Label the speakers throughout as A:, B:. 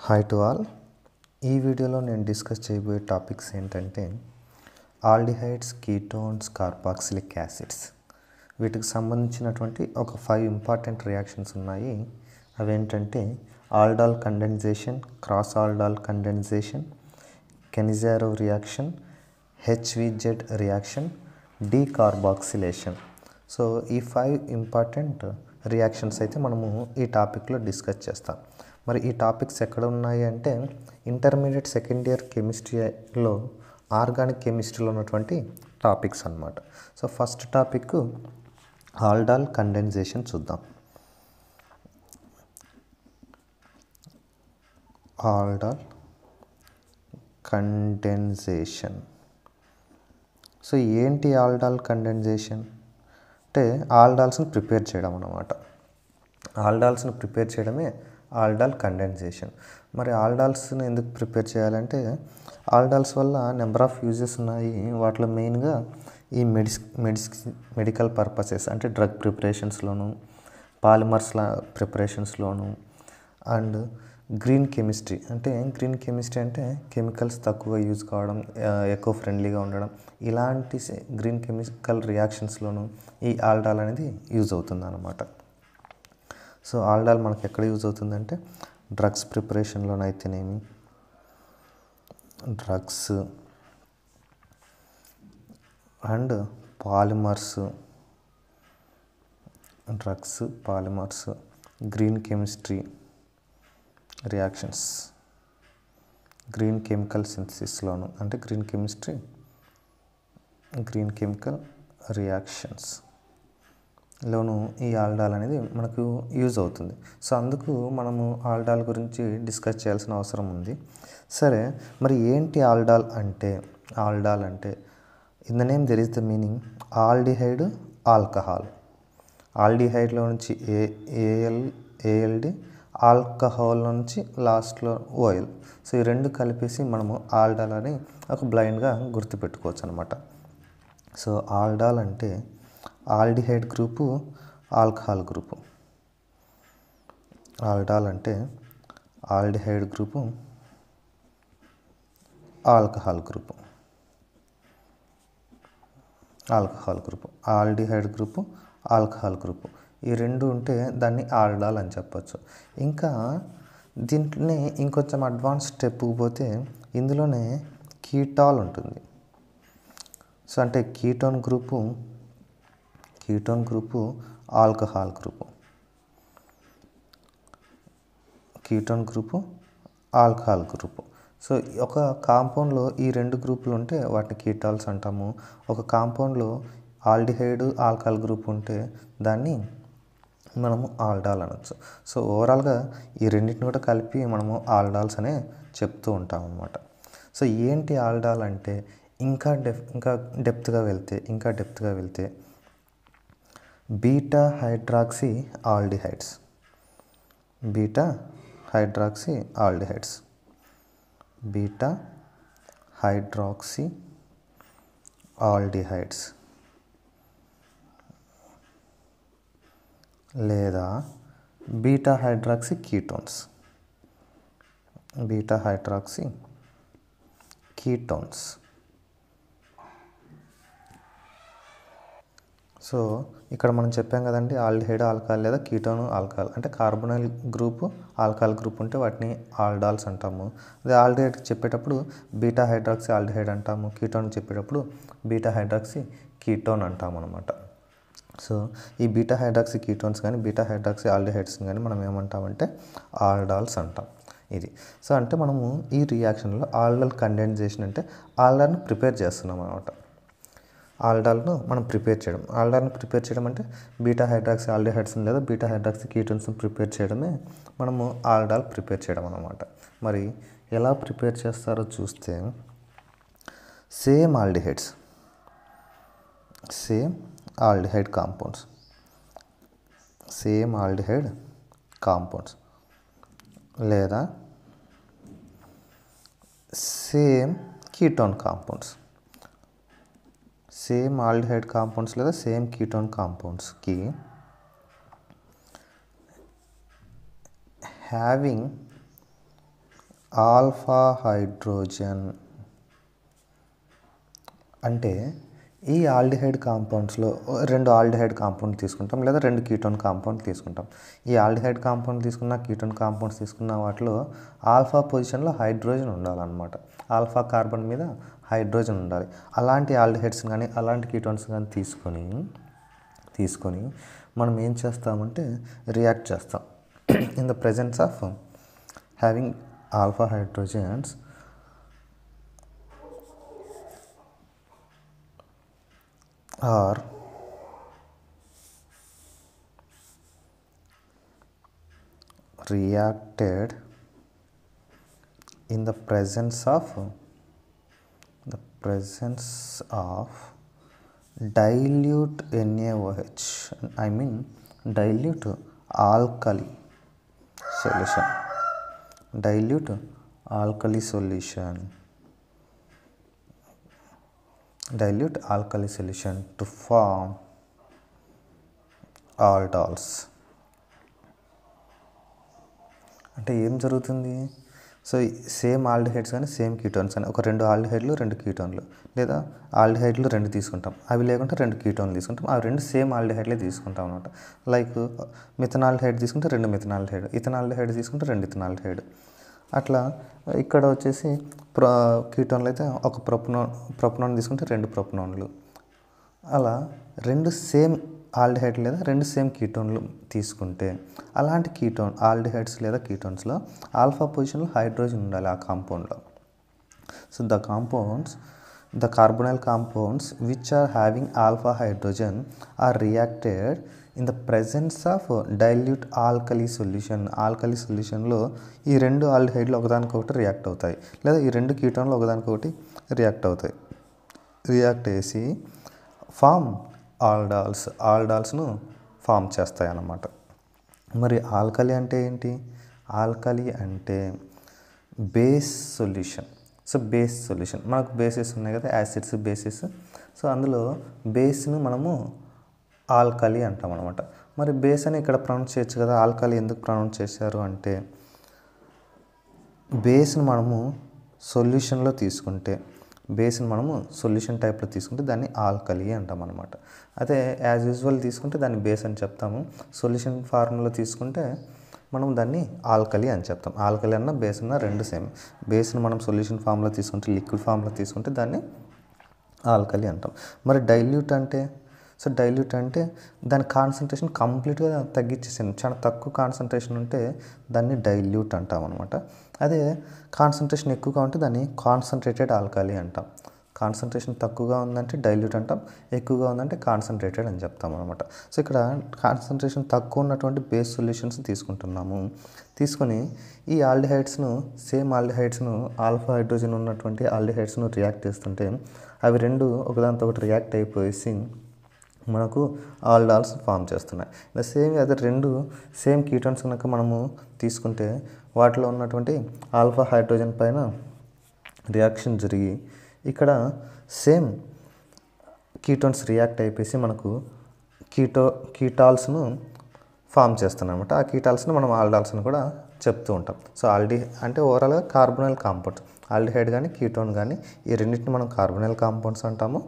A: Hi to all. ఈ వీడియోలో నేను డిస్కస్ చేయబోయే టాపిక్స్ ఏంటంటే ఆల్డిహైడ్స్, కీటోన్స్, కార్బాక్సిలిక్ యాసిడ్స్. వీటికి సంబంధించినటువంటి ఒక 5 ఇంపార్టెంట్ రియాక్షన్స్ ఉన్నాయి. అవేంటంటే aldol condensation, cross aldol condensation, Cannizzaro reaction, HVZ reaction, decarboxylation. So ఈ 5 ఇంపార్టెంట్ రియాక్షన్స్ అయితే మనము ఈ టాపిక్లో డిస్కస్ చేస్తాం. మరి ఈ టాపిక్స్ ఎక్కడ ఉన్నాయి అంటే ఇంటర్మీడియట్ సెకండ్ ఇయర్ కెమిస్ట్రీలో ఆర్గానిక్ కెమిస్ట్రీలో ఉన్నటువంటి టాపిక్స్ అన్నమాట. So first topic aldol condensation చూద్దాం. Aldol condensation. సో ఏంటి ఆల్డాల్ కండెన్సేషన్ అంటే ఆల్డాల్స్ని ప్రిపేర్ చేయడం అన్నమాట. ఆల్డాల్స్ని ప్రిపేర్ చేయడమే ఆల్డాల్ కండెన్సేషన్. మరి ఆల్డాల్స్ని ఎందుకు ప్రిపేర్ చేయాలంటే ఆల్డాల్స్ వల్ల నెంబర్ ఆఫ్ యూజెస్ ఉన్నాయి. వాటిలో మెయిన్గా ఈ మెడికల్ పర్పసెస్ అంటే డ్రగ్ ప్రిపరేషన్స్లోను, పాలిమర్స్ ప్రిపరేషన్స్లోను, అండ్ గ్రీన్ కెమిస్ట్రీ అంటే కెమికల్స్ తక్కువ యూజ్ కావడం, ఎకో ఫ్రెండ్లీగా ఉండడం, ఇలాంటి గ్రీన్ కెమికల్ రియాక్షన్స్లోను ఈ ఆల్డాల్ అనేది యూజ్ అవుతుంది అన్నమాట. సో ఆల్డాల్ మనకి ఎక్కడ యూజ్ అవుతుందంటే డ్రగ్స్ ప్రిపరేషన్లోనైతేనేమి, drugs and polymers, green chemistry reactions, green chemical సింథసిస్లోను అంటే గ్రీన్ కెమికల్ రియాక్షన్స్ లోను ఈ ఆల్డాల్ అనేది మనకు యూజ్ అవుతుంది. సో అందుకు మనము ఆల్డాల్ గురించి డిస్కస్ చేయాల్సిన అవసరం ఉంది. సరే, మరి ఏంటి ఆల్డాల్ అంటే in the name there is the meaning aldehyde alcohol. ఆల్డిహైడ్లో నుంచి ఏఎల్డి, ఆల్కహాల్లో నుంచి లాస్ట్లో ఓఎల్. సో ఈ రెండు కలిపేసి మనము ఆల్డాల్ అని ఒక బ్లైండ్గా గుర్తుపెట్టుకోవచ్చు అనమాట. సో ఆల్డాల్ అంటే aldehyde group, alcohol group. Aldol అంటే aldehyde group, alcohol group. Aldehyde group, alcohol group ఈ రెండు ఉంటే దాన్ని ఆల్డాల్ అని చెప్పచ్చు. ఇంకా దీంట్లోనే ఇంకొంచెం అడ్వాన్స్ స్టెప్కి పోతే ఇందులోనే కీటాల్ ఉంటుంది. సో అంటే ketone group, alcohol group. So ఒక కాంపౌండ్లో ఈ రెండు గ్రూపులు ఉంటే వాటిని కీటాల్స్ అంటాము. ఒక కాంపౌండ్లో ఆల్డిహైడ్, ఆల్కహాల్ గ్రూప్ ఉంటే దాన్ని మనము ఆల్డాల్ అనొచ్చు. సో ఓవరాల్గా ఈ రెండింటిని కూడా కలిపి మనము ఆల్డాల్స్ అనే చెప్తూ ఉంటాం అన్నమాట. సో ఏంటి ఆల్డాల్ అంటే ఇంకా డెప్త్గా వెళ్తే బీటా హైడ్రాక్సీ ఆల్డిహైడ్స్. లేదా బీటా హైడ్రాక్సీ కీటోన్స్. సో ఇక్కడ మనం చెప్పాం కదండి, ఆల్డిహైడ్ ఆల్కహాల్ లేదా కీటోన్ ఆల్కహాల్ అంటే కార్బొనైల్ గ్రూపు, ఆల్కహాల్ గ్రూప్ ఉంటే వాటిని ఆల్డాల్స్ అంటాము. అదే ఆల్డిహైడ్ చెప్పేటప్పుడు బీటా హైడ్రాక్సీ ఆల్డిహైడ్ అంటాము, కీటోన్ చెప్పేటప్పుడు బీటా హైడ్రాక్సీ కీటోన్ అంటాము అనమాట. సో ఈ బీటా హైడ్రాక్సీ కీటోన్స్ కానీ బీటా హైడ్రాక్సీ ఆల్డిహైడ్స్ కానీ మనం ఏమంటామంటే ఆల్డాల్స్ అంటాం. ఇది సో అంటే మనము ఈ రియాక్షన్లో ఆల్డాల్ కండెన్సేషన్ అంటే ఆల్డాల్ని ప్రిపేర్ చేస్తున్నాం అనమాట. ఆల్డాల్ను మనం ప్రిపేర్ చేయడం అంటే బీటా హైడ్రాక్సీ ఆల్డిహైడ్స్ని లేదా బీటా హైడ్రాక్సీ కీటోన్స్ని ప్రిపేర్ చేయడమే మనము ఆల్డాల్ ప్రిపేర్ చేయడం అన్నమాట. మరి ఎలా ప్రిపేర్ చేస్తారో చూస్తే సేమ్ ఆల్డిహైడ్ కాంపౌండ్స్ లేదా same ketone compounds. Same aldehyde compounds లేదా సేమ్ కీటోన్ కాంపౌండ్స్కి having ఆల్ఫా హైడ్రోజన్ అంటే ఈ ఆల్డిహైడ్ కాంపౌండ్స్లో రెండు ఆల్డిహైడ్ కాంపౌండ్ తీసుకుంటాం లేదా రెండు కీటోన్ కాంపౌండ్ తీసుకుంటాం. ఈ ఆల్డిహైడ్ కాంపౌండ్ తీసుకున్న కీటోన్ కాంపౌండ్స్ తీసుకున్న వాటిలో ఆల్ఫా పొజిషన్లో హైడ్రోజన్ ఉండాలన్నమాట. ఆల్ఫా కార్బన్ మీద హైడ్రోజన్ ఉండాలి. అలాంటి ఆల్డిహైడ్స్ కానీ అలాంటి కీటోన్స్ కానీ తీసుకొని మనం ఏం చేస్తామంటే రియాక్ట్ చేస్తాం. In the presence of having alpha hydrogens are reacted in the presence of dilute NaOH, I mean dilute alkali solution, dilute alkali solution to form aldols. అంటే ఏం జరుగుతుంది? సో సేమ్ ఆల్డిహైడ్స్ కానీ సేమ్ కీటోన్స్ అని ఒక రెండు ఆల్డిహైడ్లు రెండు కీటోన్లు లేదా ఆల్డిహైడ్లు రెండు తీసుకుంటాం, అవి లేకుంటే రెండు కీటోన్లు తీసుకుంటాం, అవి రెండు సేమ్ ఆల్డిహైడ్లే తీసుకుంటాం అనమాట. లైక్ మిథనాల్డిహైడ్ తీసుకుంటే రెండు మిథనాల్డిహైడ్, ఇథనాల్డిహైడ్ తీసుకుంటే రెండు ఇథనాల్డిహైడ్. అట్లా ఇక్కడ వచ్చేసి కీటోన్లు అయితే ఒక ప్రొపనాన్ తీసుకుంటే రెండు ప్రొపనాన్లు. అలా రెండు సేమ్ ఆల్డిహైడ్ లేదా రెండు సేమ్ కీటోన్లు తీసుకుంటే అలాంటి కీటోన్ ఆల్డిహైడ్స్ లేదా కీటోన్స్లో ఆల్ఫా పొజిషన్లో హైడ్రోజన్ ఉండాలి ఆ కాంపౌండ్లో. So the carbonyl compounds which are having alpha hydrogen are reacted in the presence of dilute alkali solution. Alkali సొల్యూషన్లో ఈ రెండు ఆల్డిహైడ్లు ఒకదానికొకటి రియాక్ట్ అవుతాయి లేదా ఈ రెండు కీటోన్లు ఒకదానికొకటి రియాక్ట్ అవుతాయి. రియాక్ట్ చేసి ఫామ్ ఆల్డాల్స్ను ఫామ్ చేస్తాయి అన్నమాట. మరి ఆల్కలి అంటే ఏంటి? ఆల్కలి అంటే base solution. So base solution మనకు బేసెస్ ఉన్నాయి కదా, యాసిడ్స్ బేసెస్. సో అందులో బేస్ను మనము ఆల్కలి అంటాం అనమాట. మరి బేస్ అని ఇక్కడ ప్రొనౌన్స్ చేయొచ్చు కదా, ఆల్కలి ఎందుకు ప్రొనౌన్స్ చేశారు అంటే బేస్ను మనము సొల్యూషన్లో తీసుకుంటే సొల్యూషన్ టైప్లో తీసుకుంటే దాన్ని ఆల్కలి అంటాం అనమాట. అదే యాజ్ యూజువల్ తీసుకుంటే దాన్ని బేస్ అని చెప్తాము. సొల్యూషన్ ఫార్ములా తీసుకుంటే మనం దాన్ని ఆల్కలి అని చెప్తాం. ఆల్కలి అన్న బేస్ అన్న రెండు సేమ్. బేస్ని మనం సొల్యూషన్ ఫామ్లో తీసుకుంటే లిక్విడ్ ఫామ్లో తీసుకుంటే దాన్ని ఆల్కలి అంటాం. మరి డైల్యూట్ అంటే దాని కాన్సన్ట్రేషన్ కంప్లీట్గా తగ్గించేసాను. చాలా తక్కువ కాన్సన్ట్రేషన్ ఉంటే దాన్ని డైల్యూట్ అంటాం అనమాట. అదే కాన్సన్ట్రేషన్ ఎక్కువగా ఉంటే దాన్ని కాన్సన్ట్రేటెడ్ ఆల్కలి అంటాం. కాన్సన్ట్రేషన్ తక్కువగా ఉందంటే డైల్యూట్ అంటాం, ఎక్కువగా ఉందంటే కాన్సన్ట్రేటెడ్ అని చెప్తాం అనమాట. సో ఇక్కడ కాన్సన్ట్రేషన్ తక్కువ ఉన్నటువంటి బేస్ సొల్యూషన్స్ తీసుకొని ఈ సేమ్ ఆల్డిహైడ్స్ను ఆల్ఫా హైడ్రోజన్ ఉన్నటువంటి ఆల్డిహైడ్స్ను రియాక్ట్ చేస్తుంటే అవి రెండు ఒకదానితో ఒకటి రియాక్ట్ అయిపోయేసి మనకు ఆల్డాల్స్ ఫామ్ చేస్తున్నాయి. అదే రెండు సేమ్ కీటోన్స్ కనుక మనము తీసుకుంటే వాటిలో ఉన్నటువంటి ఆల్ఫా హైడ్రోజన్ పైన రియాక్షన్ జరిగి ఇక్కడ సేమ్ కీటోన్స్ రియాక్ట్ అయిపోయి మనకు కీటాల్స్ను ఫామ్ చేస్తున్నాం అనమాట. ఆ కీటాల్స్ను మనం ఆల్డాల్స్ని కూడా చెప్తూ ఉంటాం. సో అంటే ఓవరాల్గా కార్బొనైల్ కాంపౌండ్స్, ఆల్డిహైడ్ కానీ కీటోన్ కానీ ఈ రెండింటిని మనం కార్బొనైల్ కాంపౌండ్స్ అంటాము.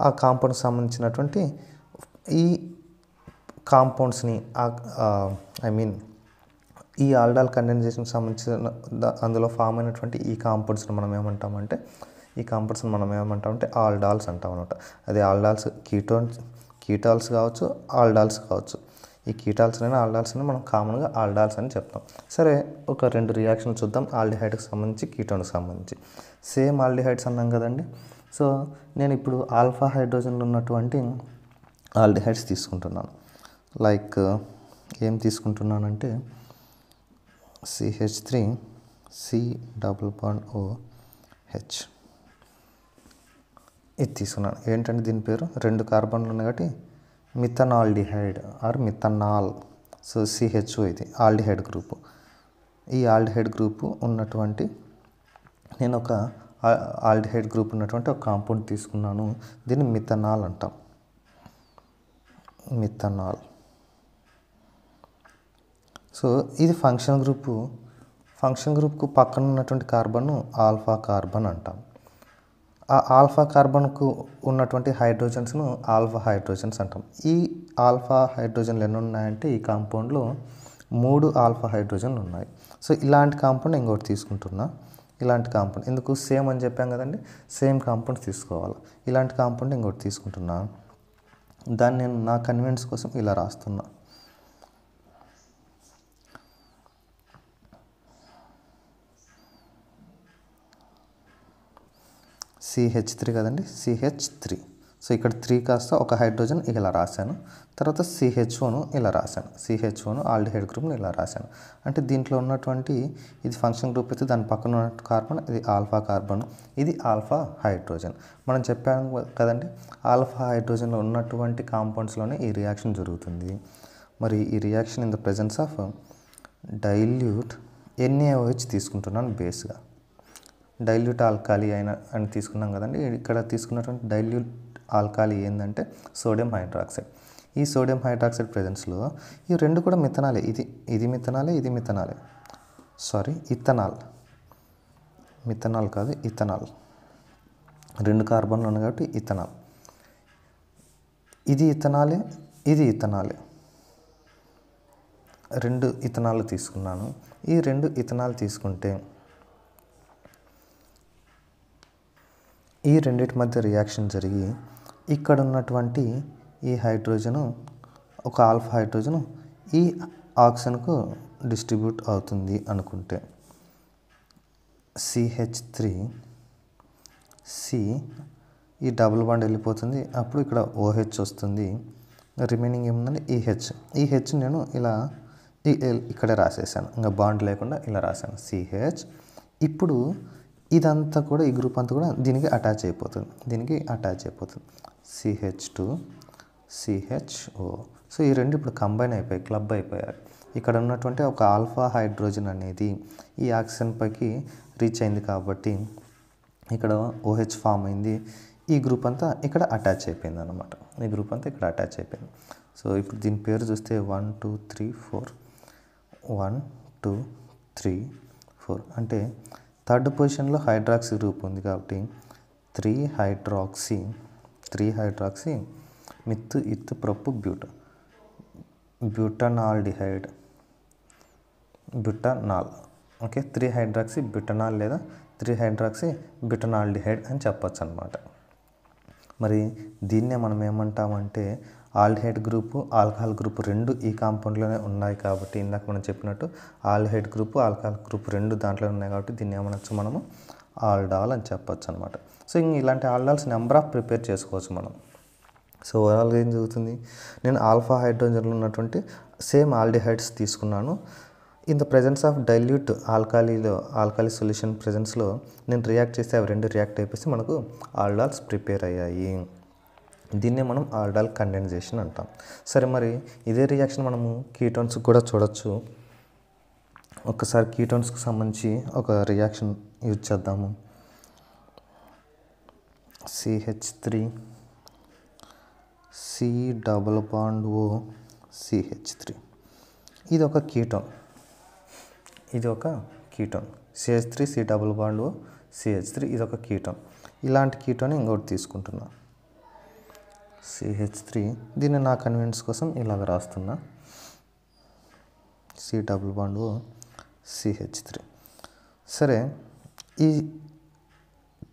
A: ఆ కాంపౌండ్కి సంబంధించినటువంటి ఈ కాంపౌండ్స్ని ఈ ఆల్డాల్ కండెన్సేషన్కి సంబంధించిన అందులో ఫామ్ అయినటువంటి ఈ కాంపౌండ్స్ని మనం ఏమంటామంటే ఆల్డాల్స్ అంటాం అనమాట. అది ఆల్డాల్స్ కీటాల్స్ కావచ్చు, ఆల్డాల్స్ కావచ్చు. ఈ కీటాల్స్నైనా ఆల్డాల్స్ని మనం కామన్గా ఆల్డాల్స్ అని చెప్తాం. సరే, ఒక రెండు రియాక్షన్లు చూద్దాం ఆల్డిహైడ్కి సంబంధించి కీటోన్కి సంబంధించి. సేమ్ ఆల్డిహైడ్స్ అన్నాం కదండి. సో నేను ఇప్పుడు ఆల్ఫా హైడ్రోజన్లో ఉన్నటువంటి ఆల్డిహైడ్స్ తీసుకుంటున్నాను. లైక్ ఏం తీసుకుంటున్నానంటే CH3 C++OH ఇది తీసుకున్నాను. ఏంటంటే దీని పేరు రెండు కార్బన్లు ఉన్నాయి కాబట్టి మిథనాల్డిహైడ్ ఆర్ మిథనాల్. సో CHO ఇది ఆల్డిహైడ్ గ్రూపు. ఈ ఆల్డిహైడ్ గ్రూపు ఉన్నటువంటి నేను ఒక ఆల్డిహైడ్ గ్రూప్ ఉన్నటువంటి ఒక కాంపౌండ్ తీసుకున్నాను. దీన్ని మిథనాల్ అంటాం. మిథనాల్. సో ఇది ఫంక్షన్ ఫంక్షన్ గ్రూప్కు పక్కన ఉన్నటువంటి కార్బన్ను ఆల్ఫా కార్బన్ అంటాం. ఆ ఆల్ఫా కార్బన్కు ఉన్నటువంటి హైడ్రోజన్స్ను ఆల్ఫా హైడ్రోజన్స్ అంటాం. ఈ ఆల్ఫా హైడ్రోజన్లు ఎన్ని ఉన్నాయంటే ఈ కాంపౌండ్లో 3 ఆల్ఫా హైడ్రోజన్లు ఉన్నాయి. సో ఇలాంటి కాంపౌండ్ ఇంకోటి తీసుకుంటున్నా. ఇలాంటి కాంపౌండ్ ఎందుకు సేమ్ అని చెప్పాం కదండి, సేమ్ కాంపౌండ్ తీసుకోవాలి. ఇలాంటి కాంపౌండ్ ఇంకోటి తీసుకుంటున్నా. దాన్ని నేను నా కన్వీనియన్స్ కోసం ఇలా రాస్తున్నా. CH3 కదండి, CH3. సో ఇక్కడ 3 కాస్త ఒక హైడ్రోజన్ ఇలా రాశాను. తర్వాత CH1 ఇలా రాశాను. CH1 ఆల్డిహైడ్ గ్రూప్ని ఇలా రాశాను. అంటే దీంట్లో ఉన్నటువంటి ఇది ఫంక్షన్ గ్రూప్ అయితే దాని పక్కన ఉన్న కార్బన్ ఇది ఆల్ఫా కార్బన్, ఇది ఆల్ఫా హైడ్రోజన్. మనం చెప్పాము కదండి, ఆల్ఫా హైడ్రోజన్లో ఉన్నటువంటి కాంపౌండ్స్లోనే ఈ రియాక్షన్ జరుగుతుంది. మరి ఈ reaction in the presence of dilute NaOH తీసుకుంటున్నాను బేస్గా. డైల్యూట్ ఆల్కాలీ అని తీసుకున్నాం కదండి. ఇక్కడ తీసుకున్నటువంటి డైల్యూట్ ఆల్కాలీ ఏంటంటే సోడియం హైడ్రాక్సైడ్. ఈ సోడియం హైడ్రాక్సైడ్ ప్రెజెన్స్లో ఈ రెండు కూడా మిథనాలే. ఇది మిథనాలే, ఇది మిథనాలే. మిథనాల్ కాదు, ఇథనాల్. 2 కార్బన్లు ఉన్నాయి కాబట్టి ఇథనాల్. ఇది ఇథనాలే, ఇది ఇథనాలే. 2 ఇథనాల్ తీసుకున్నాను. ఈ 2 ఇథనాల్ తీసుకుంటే ఈ రెండింటి మధ్య రియాక్షన్ జరిగి ఇక్కడ ఉన్నటువంటి ఈ హైడ్రోజను ఒక ఆల్ఫా హైడ్రోజను ఈ ఆక్సిజన్కు డిస్ట్రిబ్యూట్ అవుతుంది అనుకుంటే CH3 ఈ డబుల్ బాండ్ వెళ్ళిపోతుంది. అప్పుడు ఇక్కడ OH వస్తుంది. రిమైనింగ్ ఏముందండి ఈ హెచ్ నేను ఇలా ఇక్కడే రాసేసాను, ఇంకా బాండ్ లేకుండా ఇలా రాశాను CH. ఇప్పుడు ఇదంతా కూడా ఈ గ్రూప్ అంతా కూడా దీనికి అటాచ్ అయిపోతుంది, CH2 CHO. సో ఈ రెండు ఇప్పుడు కంబైన్ అయిపోయి క్లబ్ అయిపోయారు. ఇక్కడ ఉన్నటువంటి ఒక ఆల్ఫా హైడ్రోజన్ అనేది ఈ ఆక్సిజన్ పైకి రీచ్ అయింది కాబట్టి ఇక్కడ OH ఫామ్ అయింది. ఈ గ్రూప్ అంతా ఇక్కడ అటాచ్ అయిపోయింది అన్నమాట. సో ఇప్పుడు దీని పేరు చూస్తే 1 2 3 4 1 2 3 4 అంటే థర్డ్ పొజిషన్లో హైడ్రాక్సీ గ్రూప్ ఉంది కాబట్టి 3 hydroxy meth eth prop butanaldehyde butanal. Okay, 3 hydroxy butanal లేదా 3 హైడ్రాక్సీ బ్యూటనాల్డిహైడ్ అని చెప్పచ్చు అనమాట. మరి దీన్నే మనం ఏమంటామంటే ఆల్డిహైడ్ గ్రూపు ఆల్కహాల్ గ్రూప్ రెండు ఈ కాంపౌండ్లోనే ఉన్నాయి కాబట్టి ఇందాక మనం చెప్పినట్టు ఆల్డిహైడ్ గ్రూపు ఆల్కహాల్ గ్రూప్ రెండు దాంట్లో ఉన్నాయి కాబట్టి దీన్ని ఏమనొచ్చు మనము ఆల్డాల్ అని చెప్పొచ్చు అనమాట. సో ఇలాంటి ఆల్డాల్స్ నెంబర్ ఆఫ్ ప్రిపేర్ చేసుకోవచ్చు మనం. సో ఓవరాల్గా ఏం జరుగుతుంది, నేను ఆల్ఫా హైడ్రోజన్లో ఉన్నటువంటి సేమ్ ఆల్డిహైడ్స్ తీసుకున్నాను. In the presence of dilute alkali solution ప్రెజెన్స్లో నేను రియాక్ట్ చేస్తే అవి రెండు రియాక్ట్ అయిపోయి మనకు ఆల్డాల్స్ ప్రిపేర్ అయ్యాయి. దీన్నే మనం ఆల్డాల్ కండెన్సేషన్ అంటాం. సరే, మరి ఇదే రియాక్షన్ మనము కీటోన్స్కి కూడా చూడొచ్చు. ఒక్కసారి కీటోన్స్కి సంబంధించి ఒక రియాక్షన్ యూజ్ చేద్దాము. CH3 C double bond O CH3 ఇది ఒక ketone. CH3 C double bond O CH3 ఇది ఒక కీటోన్. ఇలాంటి కీటోన్ ఇంకోటి తీసుకుంటున్నా CH3. దీన్ని నా కన్వీనియన్స్ కోసం ఇలాగ రాస్తున్నా C double bond O CH3. సరే, ఈ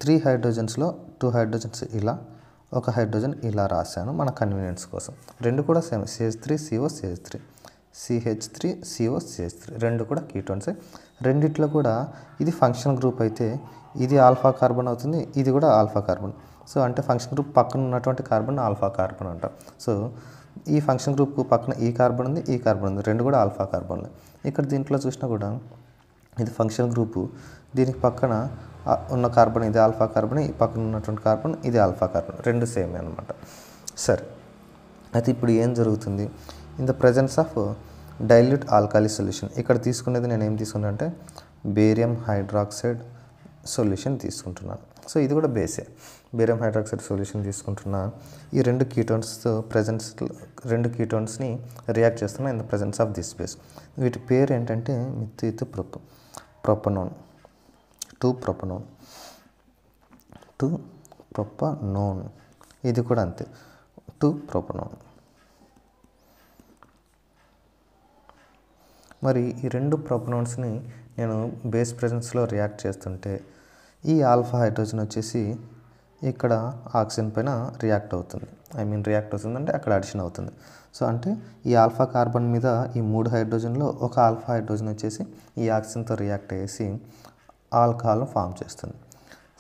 A: 3 హైడ్రోజన్స్లో 2 హైడ్రోజన్స్ ఇలా, ఒక హైడ్రోజన్ ఇలా రాశాను మన కన్వీనియన్స్ కోసం. రెండు కూడా same CH3 CO CH3 CH3 CO CH3 రెండు కూడా కీటోన్సే. రెండిట్లో కూడా ఇది ఫంక్షన్ గ్రూప్ అయితే ఇది ఆల్ఫా కార్బన్ అవుతుంది, ఇది కూడా ఆల్ఫా కార్బన్. సో అంటే ఫంక్షన్ గ్రూప్ పక్కన ఉన్నటువంటి కార్బన్ ఆల్ఫా కార్బన్ అంటాం. సో ఈ ఫంక్షన్ గ్రూప్ పక్కన ఈ కార్బన్ ఉంది, ఈ కార్బన్ ఉంది, రెండు కూడా ఆల్ఫా కార్బన్లు. ఇక్కడ దీంట్లో చూసినా కూడా ఇది ఫంక్షన్ గ్రూపు, దీనికి పక్కన ఉన్న కార్బన్ ఇది ఆల్ఫా కార్బన్, ఈ పక్కన ఉన్నటువంటి కార్బన్ ఇది ఆల్ఫా కార్బన్, రెండు సేమే అనమాట. సరే, అయితే ఇప్పుడు ఏం జరుగుతుంది, in the presence of dilute alkali solution ఇక్కడ తీసుకునేది నేను ఏం తీసుకున్నా అంటే బేరియం హైడ్రాక్సైడ్ సొల్యూషన్ తీసుకుంటున్నాను. సో ఇది కూడా బేసే, బేరియం హైడ్రాక్సైడ్ సొల్యూషన్ తీసుకుంటున్నా. ఈ రెండు కీటోన్స్ని రియాక్ట్ చేస్తున్నా in the presence of this base. వీటి పేరు ఏంటంటే మిత్ ఇత్ ప్రొప్. ప్రొపనోన్, 2 ప్రొపనోన్, 2 ప్రొపనోన్. ఇది కూడా అంతే, 2 ప్రొపనోన్. మరి ఈ 2 ప్రొపనోన్స్ని నేను బేస్ ప్రెజెన్స్లో రియాక్ట్ చేస్తుంటే ఈ ఆల్ఫా హైడ్రోజన్ వచ్చేసి ఇక్కడ ఆక్సిజన్ పైన రియాక్ట్ అవుతుంది. రియాక్ట్ అవుతుంది అంటే అక్కడ అడిషన్ అవుతుంది. సో అంటే ఈ ఆల్ఫా కార్బన్ మీద ఈ 3 హైడ్రోజన్లో ఒక ఆల్ఫా హైడ్రోజన్ వచ్చేసి ఈ ఆక్సిజన్తో రియాక్ట్ అయ్యేసి ఆల్కహాల్ను ఫామ్ చేస్తుంది.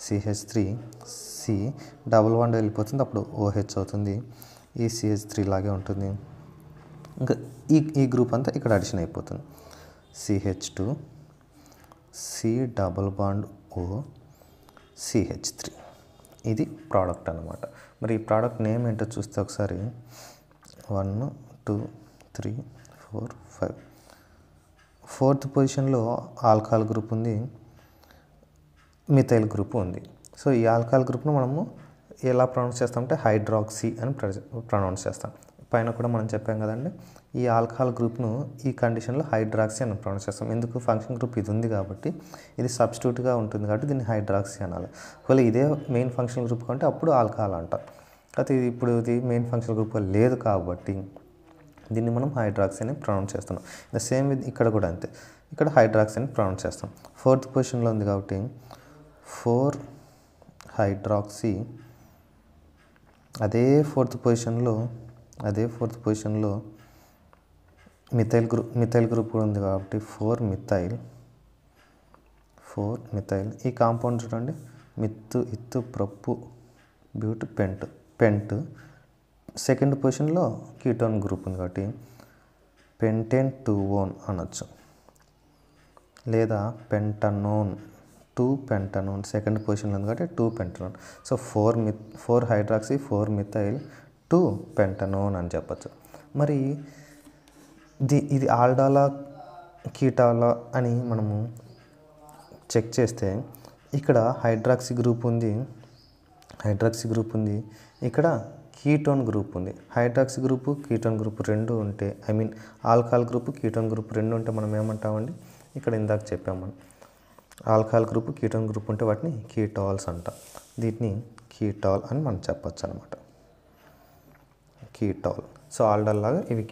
A: CH3 C డబుల్ బాండ్ వెళ్ళిపోతుంది, అప్పుడు OH అవుతుంది. ఈ CH3 లాగే ఉంటుంది. ఇంకా ఈ గ్రూప్ అంతా ఇక్కడ అడిషన్ అయిపోతుంది. CH2 C double bond O CH3. ఇది ప్రోడక్ట్ అన్నమాట. మరి ఈ ప్రోడక్ట్ నేమ్ ఏంటో చూస్తే ఒకసారి 1 2 3 4 5. 4th పొజిషన్లో ఆల్కహాల్ గ్రూప్ ఉంది, మిథైల్ గ్రూప్ ఉంది. సో ఈ ఆల్కహాల్ గ్రూప్ను మనము ఎలా ప్రొనౌన్స్ చేస్తామంటే హైడ్రాక్సీ అని ప్రొనౌన్స్ చేస్తాం. పైన కూడా మనం చెప్పాం కదండి, ఈ ఆల్కహాల్ గ్రూప్ను ఈ కండిషన్లో హైడ్రాక్సీ అని ప్రొనౌన్స్ చేస్తాం. ఎందుకు? ఫంక్షన్ గ్రూప్ ఇది ఉంది కాబట్టి, ఇది సబ్స్టిట్యూట్గా ఉంటుంది కాబట్టి దీన్ని హైడ్రాక్సీ అనాలి. ఒకవేళ ఇదే మెయిన్ ఫంక్షన్ గ్రూప్ కంటే అప్పుడు ఆల్కహాల్ అంటాం. అయితే ఇప్పుడు ఇది మెయిన్ ఫంక్షన్ గ్రూప్ లేదు కాబట్టి దీన్ని మనం హైడ్రాక్సీ అని ప్రొనౌన్స్ చేస్తున్నాం. ద సేమ్ విత్ ఇక్కడ కూడా అంతే, ఇక్కడ హైడ్రాక్సీ అని ప్రొనౌన్స్ చేస్తాం. 4th పొజిషన్లో ఉంది కాబట్టి 4 హైడ్రాక్సీ. అదే 4th పొజిషన్లో మిథైల్ గ్రూప్ కూడా ఉంది కాబట్టి 4 మిథైల్. ఈ కాంపౌండ్ చూడండి, ఇత్తు ప్రొప్పు బ్యూట్ పెంట్. 2nd పొజిషన్లో కీటోన్ గ్రూప్ ఉంది కాబట్టి పెంటేన్ 2-ఓన్ అనొచ్చు, లేదా పెంటనోన్ 2 పెంటనోన్. 2nd పొజిషన్లో ఉంది కాబట్టి 2 pentanone. So 4 hydroxy 4 methyl 2 pentanone అని చెప్పచ్చు. మరి ఇది ఆల్డాలా కీటాలా అని మనము చెక్ చేస్తే ఇక్కడ హైడ్రాక్సీ గ్రూప్ ఉంది, ఇక్కడ కీటోన్ గ్రూప్ ఉంది. హైడ్రాక్సీ గ్రూపు కీటోన్ గ్రూప్ రెండు ఉంటే, ఆల్కహాల్ గ్రూపు కీటోన్ గ్రూప్ రెండు ఉంటే మనం ఏమంటామండి, ఇక్కడ ఇందాక చెప్పాం మనం, ఆల్కహాల్ గ్రూపు కీటోన్ గ్రూప్ ఉంటే వాటిని కీటాల్స్ అంటాం. దీన్ని కీటాల్ అని మనం చెప్పచ్చు అనమాట. కీటాల్. సో ఆల్డాల్ లాగా ఇవి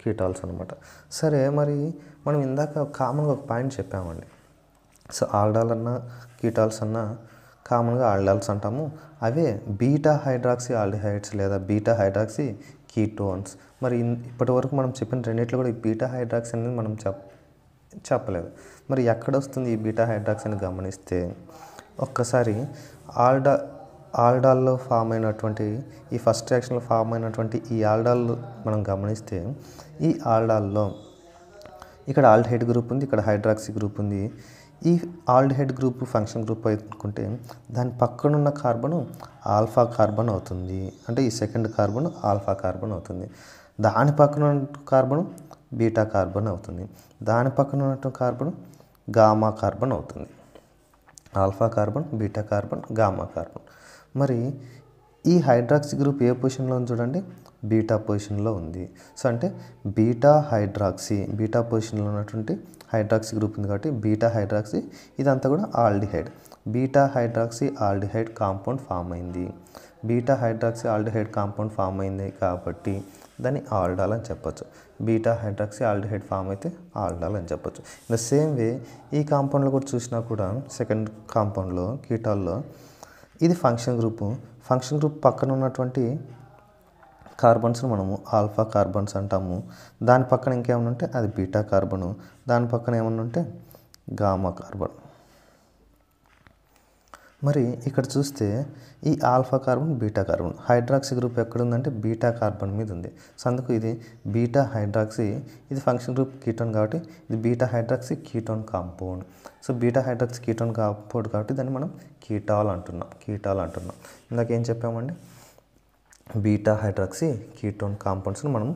A: కీటాల్స్ అనమాట. సరే, మరి మనం ఇందాక కామన్గా ఒక పాయింట్ చెప్పామండి. సో ఆల్డాల్ అన్నా కీటాల్స్ అన్నా కామన్గా ఆల్డాల్స్ అంటాము. అవే బీటా హైడ్రాక్సీ ఆల్డిహైడ్స్ లేదా బీటా హైడ్రాక్సీ కీటోన్స్. మరి ఇప్పటి వరకు మనం చెప్పిన రెండిట్లో కూడా ఈ బీటా హైడ్రాక్సీ అనేది మనం చెప్పలేదు. మరి ఎక్కడ వస్తుంది ఈ బీటా హైడ్రాక్సీ అని గమనిస్తే ఒక్కసారి ఆల్డాల్లో ఫామ్ అయినటువంటి ఈ ఫస్ట్ రియాక్షన్లో ఫామ్ అయినటువంటి ఈ ఆల్డాల్ మనం గమనిస్తే, ఈ ఆల్డాల్లో ఇక్కడ ఆల్డిహైడ్ గ్రూప్ ఉంది, ఇక్కడ హైడ్రాక్సీ గ్రూప్ ఉంది. ఈ ఆల్డిహైడ్ గ్రూప్ ఫంక్షన్ గ్రూప్ అనుకుంటే దాని పక్కనున్న కార్బను ఆల్ఫా కార్బన్ అవుతుంది. అంటే ఈ 2nd కార్బన్ ఆల్ఫా కార్బన్ అవుతుంది. దాని పక్కన ఉన్న కార్బను బీటా కార్బన్ అవుతుంది. దాని పక్కన ఉన్న కార్బన్ గామా కార్బన్ అవుతుంది. Alpha carbon, beta carbon, gamma carbon. మరి ఈ హైడ్రాక్సీ గ్రూప్ ఏ పొజిషన్లో ఉంది చూడండి, బీటా పొజిషన్లో ఉంది. సో అంటే బీటా పొజిషన్లో ఉన్నటువంటి హైడ్రాక్సీ గ్రూప్ ఉంది కాబట్టి బీటా హైడ్రాక్సీ, ఇదంతా కూడా aldehyde. Beta hydroxy aldehyde compound form అయింది. Beta hydroxy aldehyde compound form అయింది కాబట్టి దాన్ని ఆల్డాల్ అని చెప్పొచ్చు. బీటా హైడ్రాక్సీ ఆల్డిహైడ్ ఫామ్ అయితే ఆల్డాల్ అని చెప్పొచ్చు. ఇన్ ద సేమ్ వే ఈ కాంపౌండ్లో కూడా చూసినా కూడా 2nd కాంపౌండ్లో కీటాల్లో ఇది ఫంక్షన్ గ్రూప్ పక్కన ఉన్నటువంటి కార్బన్స్ను మనము ఆల్ఫా కార్బన్స్ అంటాము. దాని పక్కన ఇంకేమైనా ఉంటే అది బీటా కార్బను, దాని పక్కన ఏమన్నా ఉంటే గామా కార్బన్. మరి ఇక్కడ చూస్తే ఈ alpha carbon, beta carbon, hydroxy group ఎక్కడుందంటే బీటా కార్బన్ మీద ఉంది. సో అందుకు ఇది బీటా హైడ్రాక్సీ, ఇది ఫంక్షన్ గ్రూప్ కీటోన్ కాబట్టి ఇది beta hydroxy ketone compound. So beta hydroxy ketone compound కాబట్టి దాన్ని మనం కీటాల్ అంటున్నాం. ఇందాక ఏం చెప్పామండి, బీటా హైడ్రాక్సీ కీటోన్ కాంపౌండ్స్ని మనం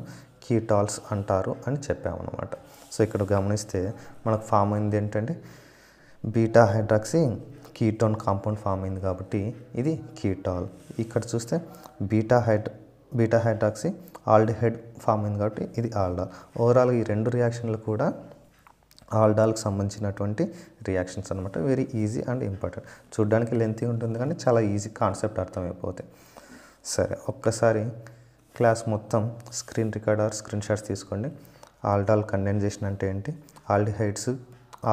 A: కీటాల్స్ అంటారు అని చెప్పామన్నమాట. సో ఇక్కడ గమనిస్తే మనకు ఫామ్ అయింది ఏంటంటే beta hydroxy ketone compound form అయింది కాబట్టి ఇది కీటాల్. ఇక్కడ చూస్తే బీటా హైడ్రాక్సీ ఆల్డిహైడ్ ఫామ్ అయింది కాబట్టి ఇది ఆల్డాల్. ఓవరాల్గా ఈ 2 రియాక్షన్లు కూడా ఆల్డాల్కి సంబంధించినటువంటి రియాక్షన్స్ అనమాట. Very easy and important. చూడడానికి లెంతీ ఉంటుంది కానీ చాలా ఈజీ కాన్సెప్ట్ అర్థమైపోతాయి. సరే, ఒక్కసారి క్లాస్ మొత్తం screen record or screen shots తీసుకోండి. ఆల్డాల్ కండెన్సేషన్ అంటే ఏంటి, ఆల్డిహైడ్స్,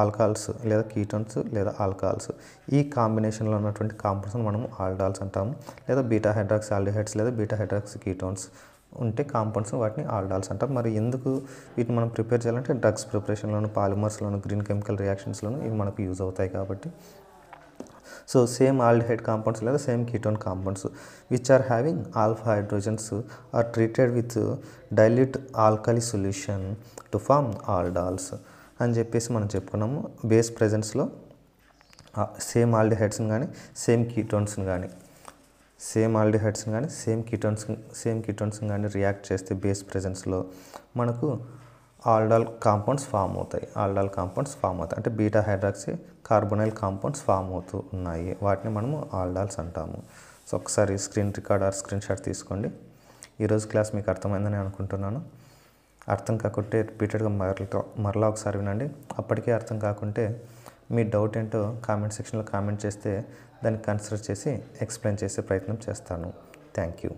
A: ఆల్కహాల్స్ లేదా కీటోన్స్ లేదా ఆల్కహాల్స్, ఈ కాంబినేషన్లో ఉన్నటువంటి కాంపౌండ్స్ మనము ఆల్డాల్స్ అంటాము. లేదా బీటా హైడ్రాక్సీ ఆల్డిహైడ్స్ లేదా బీటా హైడ్రాక్సీ కీటోన్స్ ఉంటే కాంపౌండ్స్, వాటిని ఆల్డాల్స్ అంటాం. మరి ఎందుకు వీటిని మనం ప్రిపేర్ చేయాలంటే డ్రగ్స్ ప్రిపరేషన్లోను, పాలిమర్స్లోను, గ్రీన్ కెమికల్ రియాక్షన్స్లోను ఇవి మనకు యూజ్ అవుతాయి కాబట్టి. సో సేమ్ ఆల్డిహైడ్ కాంపౌండ్స్ లేదా same ketone compounds which are having alpha hydrogens are treated with dilute alkali solution to form aldols అని చెప్పేసి మనం చెప్పుకున్నాము. బేస్ ప్రెజెన్స్లో సేమ్ ఆల్డిహైడ్స్ని కానీ సేమ్ కీటోన్స్ని కానీ సేమ్ కీటోన్స్ని కానీ రియాక్ట్ చేస్తే బేస్ ప్రెజెన్స్లో మనకు ఆల్డాల్ కాంపౌండ్స్ ఫామ్ అవుతాయి. అంటే beta hydroxy carbonyl compounds form అవుతూ ఉన్నాయి. వాటిని మనము ఆల్డాల్స్ అంటాము. సో ఒకసారి screen record or screen shot తీసుకోండి. ఈరోజు క్లాస్ మీకు అర్థమైందని అనుకుంటున్నాను. అర్థం కాకుంటే రిపీటెడ్గా మరలా ఒకసారి వినండి. అప్పటికే అర్థం కాకుంటే మీ డౌట్ ఏంటో కామెంట్ సెక్షన్లో కామెంట్ చేస్తే దాన్ని కన్సిడర్ చేసి ఎక్స్ప్లెయిన్ చేసే ప్రయత్నం చేస్తాను. Thank you.